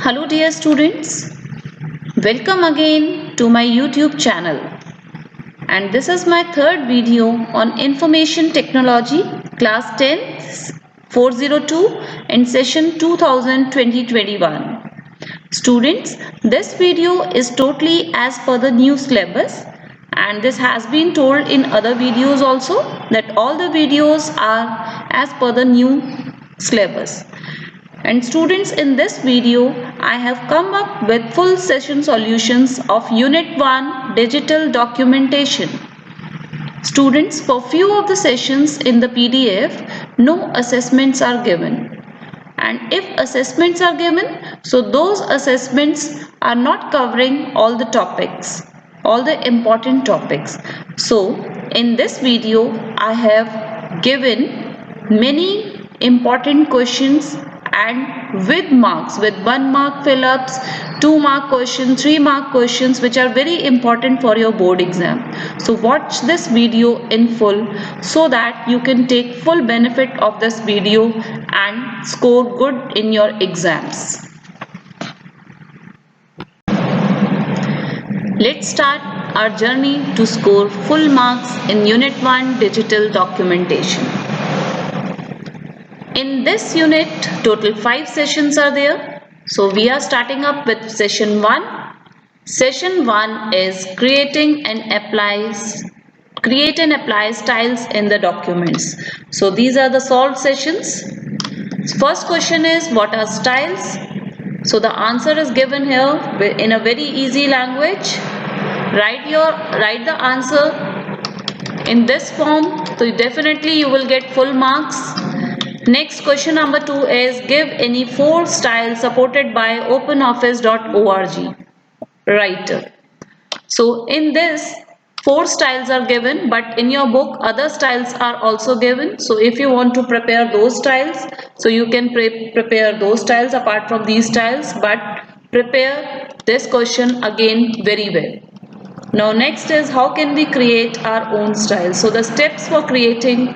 Hello dear students, welcome again to my YouTube channel, and this is my third video on Information Technology Class 10 402 in session 2020-21. Students, this video is totally as per the new syllabus, and this has been told in other videos also that all the videos are as per the new syllabus. And students, in this video I have come up with full session solutions of Unit 1 Digital Documentation. Students, for few of the sessions in the PDF, no assessments are given. And if assessments are given, so those assessments are not covering all the topics, all the important topics. So in this video I have given many important questions and with marks, with 1 mark fill-ups, 2 mark questions, 3 mark questions, which are very important for your board exam. So watch this video in full so that you can take full benefit of this video and score good in your exams. Let's start our journey to score full marks in Unit 1 Digital Documentation. In this unit, total 5 sessions are there. So we are starting up with session 1. Session 1 is create and apply styles in the documents. So these are the solved sessions. First question is, what are styles? So the answer is given here in a very easy language. Write the answer in this form. So definitely you will get full marks. Next, question number 2 is, give any 4 styles supported by openoffice.org. Right. So in this 4 styles are given, but in your book other styles are also given. So if you want to prepare those styles, so you can prepare those styles apart from these styles, but prepare this question again very well. Now next is, how can we create our own style? So the steps for creating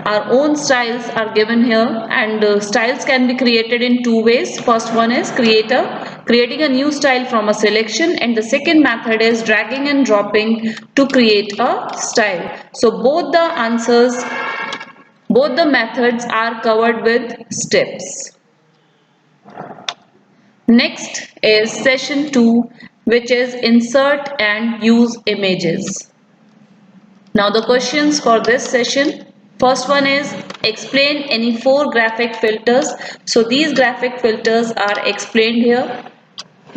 our own styles are given here, and styles can be created in 2 ways. First one is creating a new style from a selection, and the second method is dragging and dropping to create a style. So both the methods are covered with steps. Next is session 2, which is insert and use images. Now the questions for this session. First one is, explain any 4 graphic filters. So these graphic filters are explained here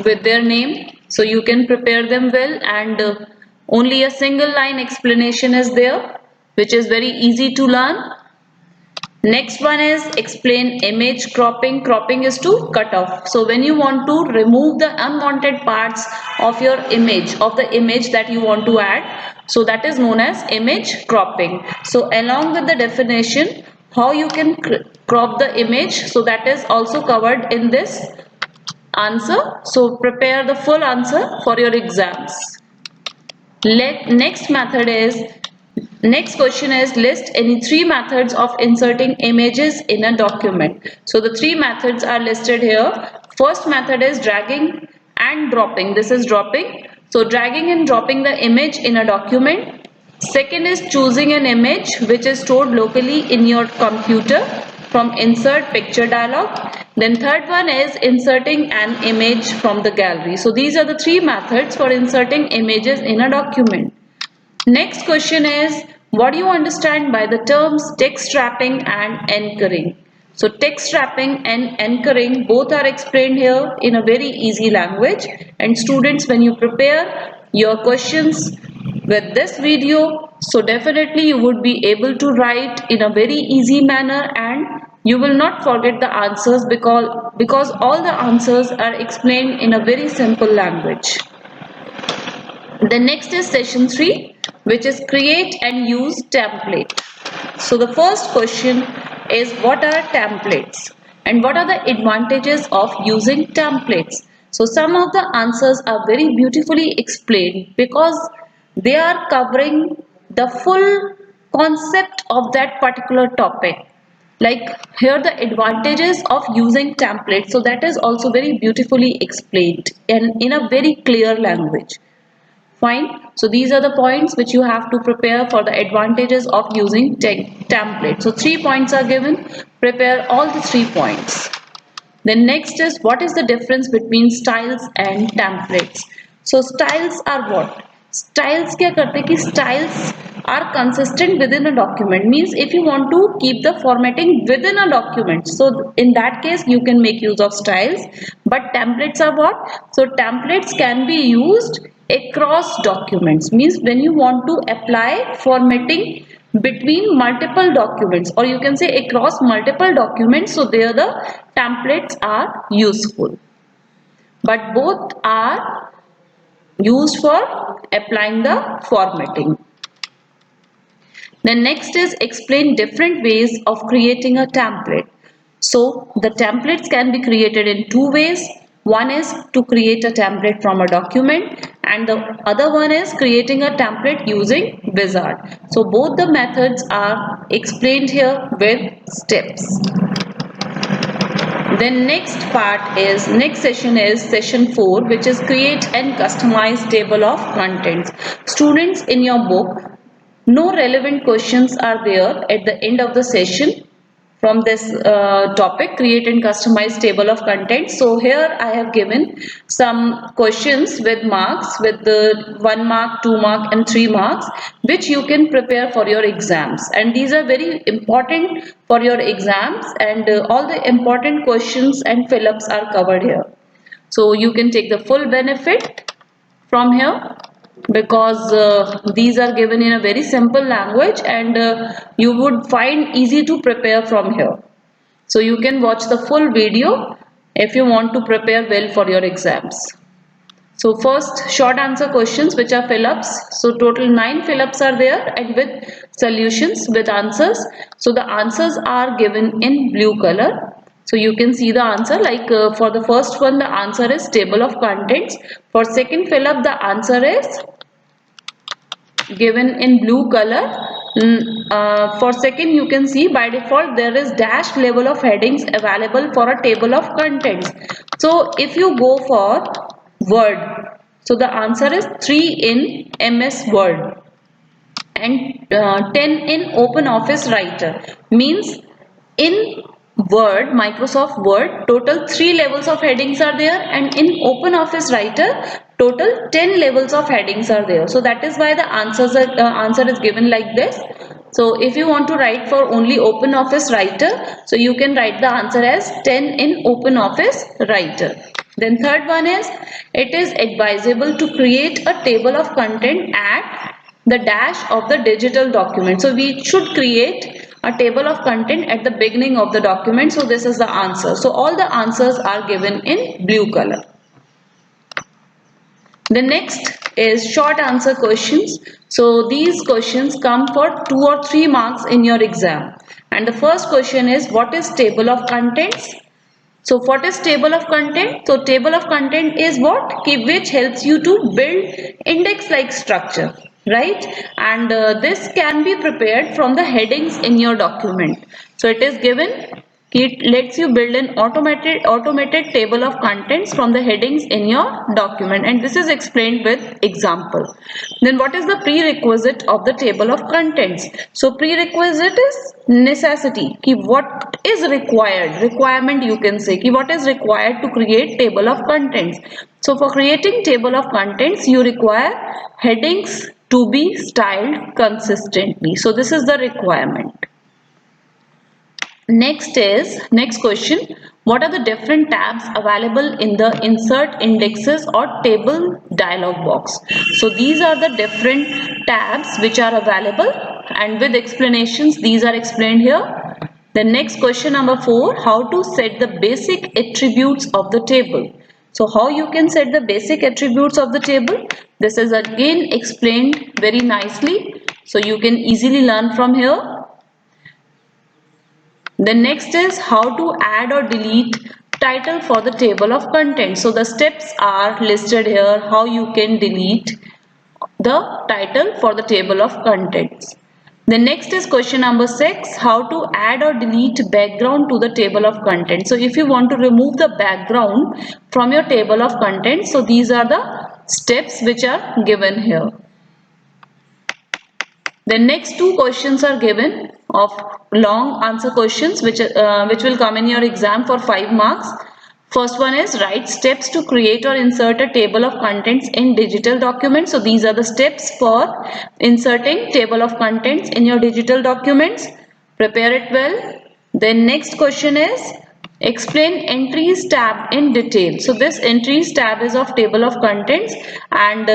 with their name. So you can prepare them well, and only a single line explanation is there, which is very easy to learn. Next one is, explain image cropping. Cropping is to cut off. So when you want to remove the unwanted parts of your image, of the image that you want to add, so that is known as image cropping. So along with the definition, how you can crop the image, so that is also covered in this answer. So prepare the full answer for your exams. Next question is, list any 3 methods of inserting images in a document. So the 3 methods are listed here. First method is dragging and dropping. This is dropping. So dragging and dropping the image in a document. Second is choosing an image which is stored locally in your computer from insert picture dialog. Then third one is inserting an image from the gallery. So these are the 3 methods for inserting images in a document. Next question is, what do you understand by the terms text wrapping and anchoring? So text wrapping and anchoring both are explained here in a very easy language, and students, when you prepare your questions with this video, so definitely you would be able to write in a very easy manner, and you will not forget the answers because all the answers are explained in a very simple language. The next is session 3, which is create and use template. So the first question is, what are templates and what are the advantages of using templates? So some of the answers are very beautifully explained because they are covering the full concept of that particular topic. Like here the advantages of using templates, so that is also very beautifully explained and in a very clear language. Fine. So these are the points which you have to prepare for the advantages of using template. So 3 points are given. Prepare all the 3 points. Then next is, what is the difference between styles and templates? So styles are what? Styles क्या करते हैं कि styles are consistent within a document. Means if you want to keep the formatting within a document, so in that case you can make use of styles. But templates are what? So templates can be used across documents. Means when you want to apply formatting between multiple documents, or you can say across multiple documents, so there the templates are useful, but both are used for applying the formatting. Then next is, explain different ways of creating a template. So the templates can be created in two ways. One is to create a template from a document, and the other one is creating a template using Wizard. So both the methods are explained here with steps. Then next session is session 4, which is create and customize table of contents. Students, in your book, no relevant questions are there at the end of the session from this topic, create and customize table of contents. So here I have given some questions with marks, with the 1 mark, 2 mark and 3 marks, which you can prepare for your exams, and these are very important for your exams, and all the important questions and fill-ups are covered here. So you can take the full benefit from here, because these are given in a very simple language, and you would find easy to prepare from here. So you can watch the full video if you want to prepare well for your exams. So first, short answer questions, which are fill-ups. So total 9 fill-ups are there, and with solutions with answers. So the answers are given in blue color. So you can see the answer, like for the first one the answer is table of contents. For second fill-up the answer is given in blue color. For second, you can see by default there is dash level of headings available for a table of contents. So if you go for Word, so the answer is 3 in MS Word and 10 in Open Office Writer. Means in Word, Microsoft Word, total 3 levels of headings are there, and in Open Office Writer, total 10 levels of headings are there. So that is why the answer is given like this. So if you want to write for only Open Office Writer, so you can write the answer as 10 in Open Office Writer. Then third one is, it is advisable to create a table of content at the dash of the digital document. So we should create a table of content at the beginning of the document. So this is the answer. So all the answers are given in blue color. The next is short answer questions. So these questions come for 2 or 3 marks in your exam. And the first question is, what is table of contents? So what is table of content? So table of content is what? Which helps you to build index-like structure, right? And this can be prepared from the headings in your document. So it is given, it lets you build an automated table of contents from the headings in your document, and this is explained with example. Then what is the prerequisite of the table of contents? So prerequisite is necessity, ki what is required, requirement you can say, ki what is required to create table of contents. So for creating table of contents, you require headings to be styled consistently. So this is the requirement. Next question, what are the different tabs available in the insert indexes or table dialog box? So these are the different tabs which are available, and with explanations these are explained here. The next question number 4, how to set the basic attributes of the table. So how you can set the basic attributes of the table? This is again explained very nicely, so you can easily learn from here. The next is how to add or delete title for the table of contents. So the steps are listed here, how you can delete the title for the table of contents. The next is question number 6, how to add or delete background to the table of contents. So if you want to remove the background from your table of contents, so these are the steps which are given here. The next two questions are given of long answer questions which will come in your exam for 5 marks. First one is write steps to create or insert a table of contents in digital documents. So these are the steps for inserting table of contents in your digital documents. Prepare it well. Then next question is explain entries tab in detail. So this entries tab is of table of contents, and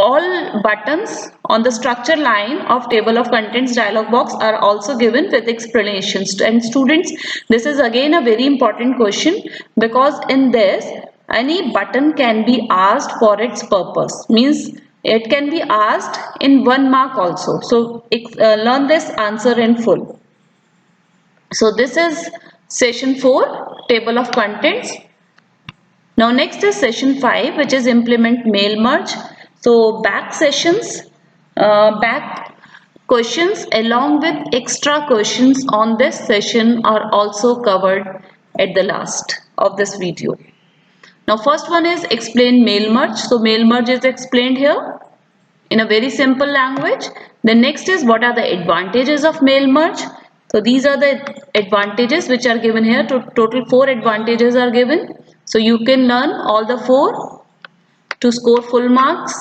all buttons on the structure line of table of contents dialog box are also given with explanations. And students, this is again a very important question, because in this any button can be asked for its purpose, means it can be asked in 1 mark also. So learn this answer in full. So this is session 4, table of contents. Now next is session 5, which is implement mail merge. So back sessions, back questions along with extra questions on this session are also covered at the last of this video. Now first one is explain mail merge. So mail merge is explained here in a very simple language. The next is what are the advantages of mail merge. So these are the advantages which are given here. Total 4 advantages are given. So you can learn all the 4 to score full marks.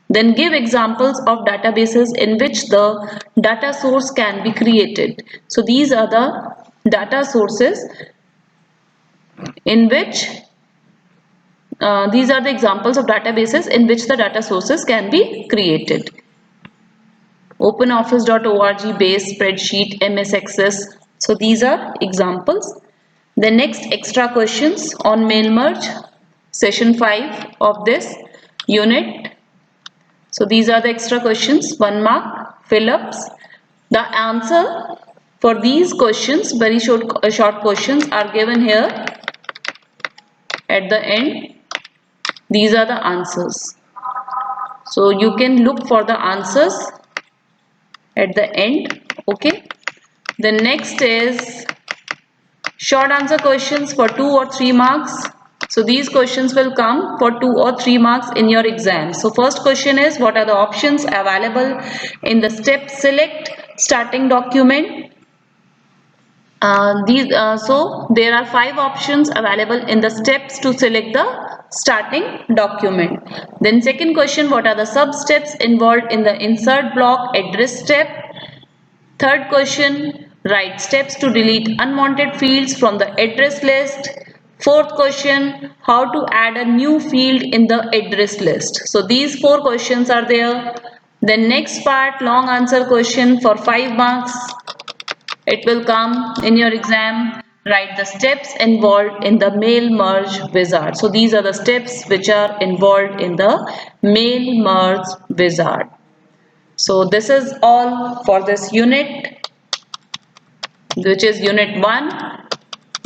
Then give examples of databases in which the data source can be created. So these are the data sources in which these are the examples of databases in which the data sources can be created. OpenOffice.org, base, spreadsheet, MS Access. So these are examples. The next extra questions on mail merge, session 5 of this unit. So these are the extra questions, 1 mark, fill-ups. The answer for these questions, very short questions, are given here at the end. These are the answers. So you can look for the answers at the end. Okay. The next is short answer questions for 2 or 3 marks. So these questions will come for 2 or 3 marks in your exam. So first question is what are the options available in the step select starting document. So there are 5 options available in the steps to select the starting document. Then second question, what are the sub steps involved in the insert block address step. Third question, write steps to delete unwanted fields from the address list. Fourth question, how to add a new field in the address list. So these 4 questions are there. The next part, long answer question for 5 marks. It will come in your exam. Write the steps involved in the mail merge wizard. So these are the steps which are involved in the mail merge wizard. So this is all for this unit, which is unit 1,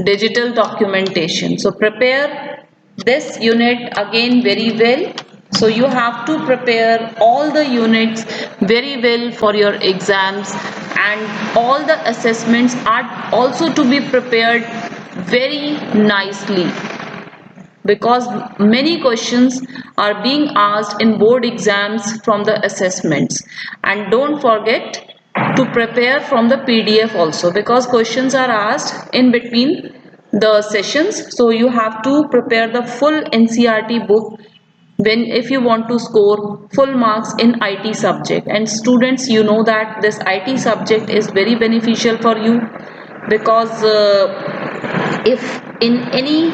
digital documentation. So prepare this unit again very well. So you have to prepare all the units very well for your exams, and all the assessments are also to be prepared very nicely, because many questions are being asked in board exams from the assessments. And don't forget to prepare from the PDF also, because questions are asked in between the sessions. So you have to prepare the full NCERT book if you want to score full marks in IT subject. And students, you know that this IT subject is very beneficial for you, because if in any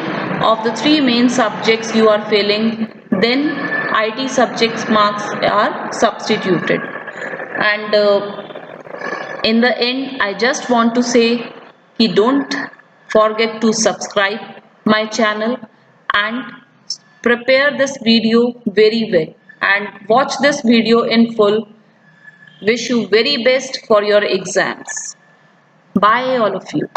of the 3 main subjects you are failing, then IT subjects marks are substituted. And in the end, I just want to say, don't forget to subscribe my channel and prepare this video very well and watch this video in full. Wish you very best for your exams. Bye all of you.